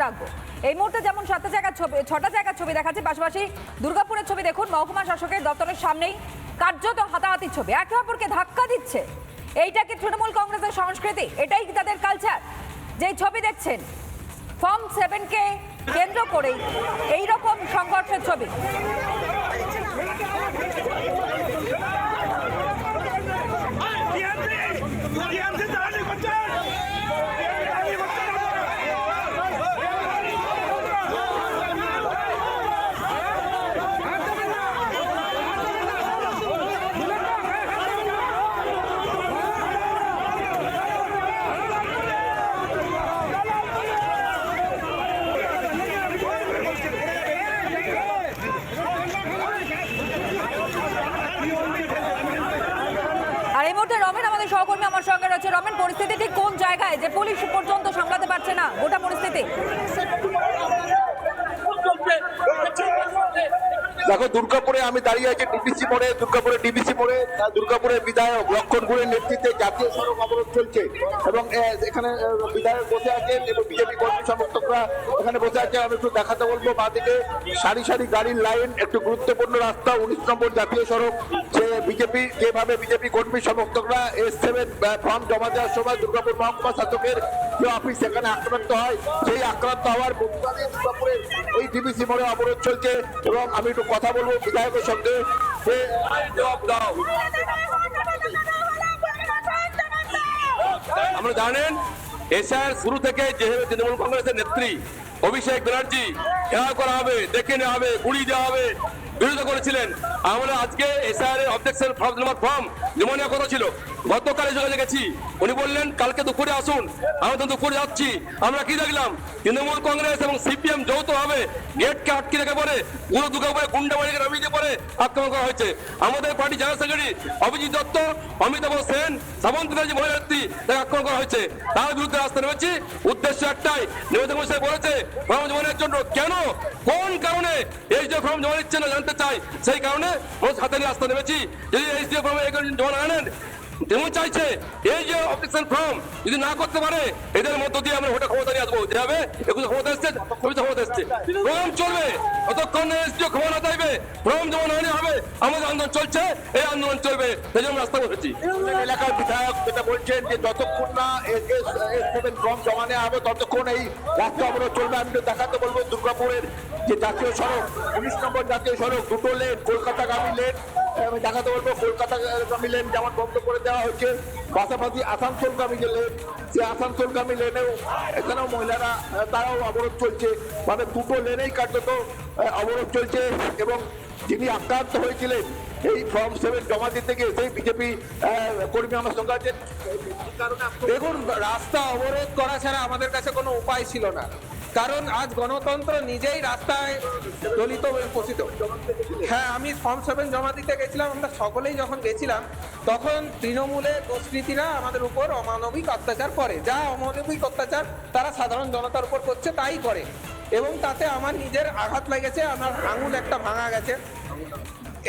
রাখবো। এই মুহূর্তে যেমন 7টা জায়গার ছবি দেখাচ্ছে, পাশাপাশি দুর্গাপুরের ছবি দেখুন, মহকুমা শাসকের দপ্তরের সামনেই কার্যত হাতাহাতির ছবি, একে অপরকে ধাক্কা দিচ্ছে। এইটা কি তৃণমূল কংগ্রেসের সংস্কৃতি? এটাই কি তাদের কালচার? যেই ছবি দেখছেন ফর্ম 7কে কেন্দ্র করেই এইরকম সংঘর্ষের ছবি। আর এই মুহূর্তে রমেন আমাদের সহকর্মী আমার সঙ্গে রয়েছে। রমেন, পরিস্থিতি ঠিক কোন জায়গায় যে পুলিশ পর্যন্ত সামলাতে পারছে না গোটা পরিস্থিতি? দেখো, দুর্গাপুরে আমি দাঁড়িয়ে আছি ডিবিসি মোড়ে, দুর্গাপুরের বিধায়ক লক্ষণ গুড়ের নেতৃত্বে জাতীয় সড়ক অবরোধ চলছে এবং এখানে বিধায়ক বসে আছেন এবং বিজেপি কর্মী সমর্থকরা এখানে বসে আছে। আমি একটু দেখাতে বলবো, বাঁদিকে সারি সারি গাড়ির লাইন, একটু গুরুত্বপূর্ণ রাস্তা 19 নম্বর জাতীয় সড়ক। যেভাবে বিজেপি কর্মী সমর্থকরা S7 ফর্ম জমা দেওয়ার সময় দুর্গাপুর মহকুমা শাসকের যে অফিস সেখানে আক্রান্ত হয়, সেই আক্রান্ত হওয়ার প্রতিবাদে দুর্গাপুরের এই ডিবিসি মোড়ে অবরোধ চলছে। এবং আমি একটু কথা বলবো বিধায়কের সঙ্গে, যে জবাব দাও। আমরা জানেন এসআর শুরু থেকে যেভাবে তৃণমূল কংগ্রেসের নেত্রী অভিষেক ব্যানার্জি ঘেরাও করা হবে, দেখে নেওয়া হবে, গুড়িয়ে দেওয়া হবে, বিরোধিতা করেছিলেন। আমরা আজকে এসআর এর অবজেকশন ফর্ম জমা নেওয়ার কথা ছিল, গতকাল যোগাযোগ গেছি, উনি বললেন কালকে দুপুরে আসুন। আমরা তো দুপুরে যাচ্ছি, আমরা কি দেখলাম তৃণমূল কংগ্রেস এবং সিপিএম যৌথভাবে গেটকে আটকে রেখে পরে পুরো দুর্গাপুরে গুন্ডাবাড়িকে নামিয়ে পরে আক্রমণ করা হয়েছে। আমাদের party general secretary Abhijit Dutta, Amitabh Sen, Samanta Banerjee মহিলা নেত্রী, তাকে আক্রমণ করা হয়েছে। তার বিরুদ্ধে রাস্তা নেমেছি, উদ্দেশ্য একটাই, নিবেদন মশাই বলেছে ফর্ম জমা নেওয়ার জন্য কেন, কোন কারণে এই যে ফর্ম জমা নিচ্ছে না জানতে চাই, সেই কারণে হাতে নিয়ে রাস্তা নেমেছি। যদি এই যে ফর্মে জমা না নেন, যেমন চাইছে এই যে অবজেকশন ফর্ম যদি না করতে পারে, এদের মধ্য দিয়ে আমরা ভোটে ক্ষমতা নিয়ে আসবো। যেভাবে একুশে ক্ষমতা এসছে, কবিতা ক্ষমতা এসছে, প্রোগ্রাম চলবে যতক্ষণ না এসডিও ক্ষমতা না চাইবে, ফর্ম জমা না হবে। আমাদের আন্দোলন চলছে, এই আন্দোলন চলবে, সেই জন্য রাস্তা বসেছি। এলাকার বিধায়ক যেটা বলছেন যে যতক্ষণ না S7 ফর্ম জমা নেওয়া হবে ততক্ষণ এই রাস্তা অবরোধ চলবে। আমি দেখাতে বলবো দুর্গাপুরের যে জাতীয় সড়ক 19 নম্বর জাতীয় সড়ক, দুটো লেন, কলকাতাগামী লেন, আমি দেখাতে বলবো কলকাতাগামী লেন যেমন বন্ধ করে দেওয়া হচ্ছে, পাশাপাশি আসানসোলগামী যে লেন, সেই আসানসোলগামী লেনেও এখানেও মহিলারা তারাও অবরোধ চলছে। মানে দুটো লেনেই কার্যত অবরোধ চলছে। এবং যিনি আক্রান্ত হয়েছিলেন এই ফর্ম 7 জমা দিতে গিয়ে, সেই বিজেপি কর্মী আমার সঙ্গে আছেন। দেখুন, রাস্তা অবরোধ করা ছাড়া আমাদের কাছে কোনো উপায় ছিল না, কারণ আজ গণতন্ত্র নিজেই রাস্তায় দলিত পোষিত। হ্যাঁ, আমি ফর্ম 7 জমা দিতে গেছিলাম, আমরা সকলেই যখন গেছিলাম তখন তৃণমূলের দুষ্কৃতীরা আমাদের উপর অমানবিক অত্যাচার করে, যা অমানবিক অত্যাচার তারা সাধারণ জনতার উপর করছে তাই করে। এবং তাতে আমার নিজের আঘাত লেগেছে, আমার আঙুল একটা ভাঙা গেছে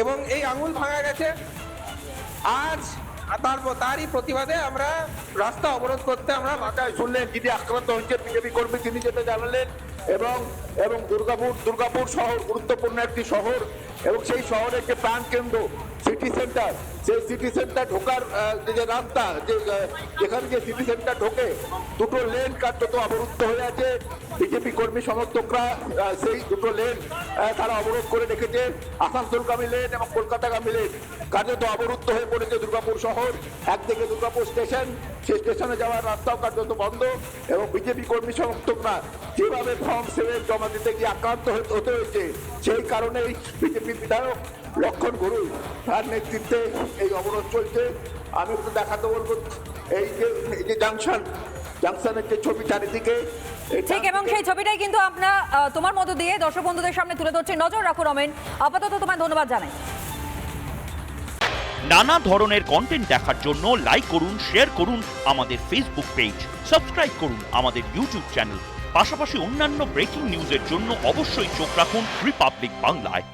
এবং এই আঙুল ভাঙা গেছে। আজ তারই প্রতিবাদে আমরা রাস্তা অবরোধ করতে আমরা মাথায় শুনলেন যিনি আক্রান্ত হয়েছে বিজেপি কর্মী, তিনি যেটা জানালেন। এবং দুর্গাপুর শহর গুরুত্বপূর্ণ একটি শহর এবং সেই শহরের যে প্রাণ কেন্দ্র সিটি সেন্টার, সেই সিটি সেন্টার ঢোকার যে রাস্তা, যেখানে যে সিটি সেন্টার ঢোকে, দুটো লেন কার্যত অবরুদ্ধ হয়ে আছে। বিজেপি কর্মী সমর্থকরা সেই দুটো লেন তারা অবরোধ করে রেখেছে। আসানসোলগামী লেন এবং কলকাতাগামী লেন কার্যত অবরুদ্ধ হয়ে পড়েছে দুর্গাপুর শহর। একদিকে দুর্গাপুর স্টেশন, সেই স্টেশনে যাওয়ার রাস্তাও কার্যত বন্ধ। এবং বিজেপি কর্মী সমর্থকরা যেভাবে ফর্ম 7 জমা দিতে গিয়ে আক্রান্ত হতে হয়েছে, সেই কারণেই বিজেপি বিধায়ক লক্ষণ গুরুই তার নেতৃত্বে এই অবরোধ চলছে। আমি একটু দেখাতে বলবো এই যে জাংশনের যে ছবি চারিদিকে ঠিক, এবং সেই ছবিটাই কিন্তু আমরা তোমার মধ্য দিয়ে দর্শক বন্ধুদের সামনে তুলে ধরছি। নজর রাখো রমেন, আপাতত তোমায় ধন্যবাদ জানাই। নানা ধরনের কন্টেন্ট দেখার জন্য লাইক করুন, শেয়ার করুন আমাদের ফেসবুক পেজ, সাবস্ক্রাইব করুন আমাদের ইউটিউব চ্যানেল। পাশাপাশি অন্যান্য ব্রেকিং নিউজের জন্য অবশ্যই চোখ রাখুন রিপাবলিক বাংলায়।